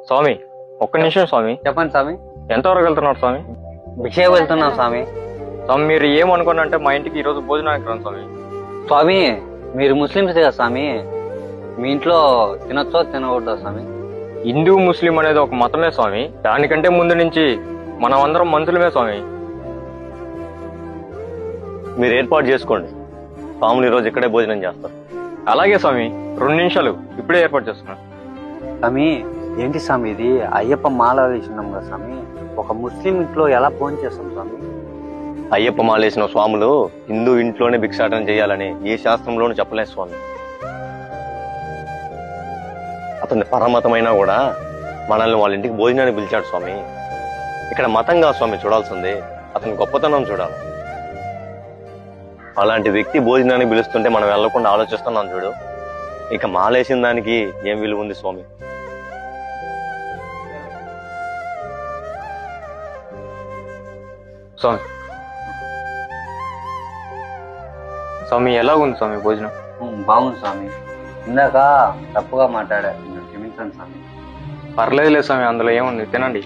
స్వామి ఒక్క నిమిషం స్వామి. చెప్పండి స్వామి. ఎంతవరకు వెళ్తున్నారు స్వామి? భిక్షకు వెళ్తున్నాం స్వామి. స్వామి మీరు ఏమనుకోని అంటే మా ఇంటికి ఈ రోజు భోజనానికి రండి స్వామి. స్వామి మీరు ముస్లిమ్స్ కదా స్వామి, మీ ఇంట్లో తినొచ్చో తినకూడదా స్వామి? హిందూ ముస్లిం అనేది ఒక మతమే స్వామి, దానికంటే ముందు నుంచి మనం అందరం మనుషులమే స్వామి. మీరు ఏర్పాటు చేసుకోండి, స్వాములు ఈరోజు ఇక్కడే భోజనం చేస్తారు. అలాగే స్వామి, 2 నిమిషాలు ఇప్పుడే ఏర్పాటు చేస్తున్నాను. స్వామి ఏంటి స్వామి ఇది? అయ్యప్ప మాల వేసినాం కదా స్వామి, ఒక ముస్లిం ఇంట్లో ఎలా భోజనం చేస్తాం స్వామి? అయ్యప్ప మాలేసిన స్వాములు హిందూ ఇంట్లోనే భిక్షాటన చేయాలని ఏ శాస్త్రంలోనూ చెప్పలేదు స్వామి. అతని పరమతమైనా కూడా మనల్ని వాళ్ళ ఇంటికి భోజనానికి పిలిచాడు స్వామి. ఇక్కడ మతంగా స్వామి చూడాల్సిందే, అతని గొప్పతనం చూడాలి. అలాంటి వ్యక్తి భోజనానికి పిలుస్తుంటే మనం వెళ్లకుండా ఆలోచిస్తున్నాం చూడు, ఇక మాలేసిన దానికి ఏం విలువ ఉంది స్వామి? స్వామి స్వామి ఎలా ఉంది స్వామి భోజనం? బాగుంది స్వామి. ఇందాక తప్పుగా మాట్లాడా, క్షమించండి స్వామి. పర్లేదులే స్వామి, అందులో ఏముంది, తినండి.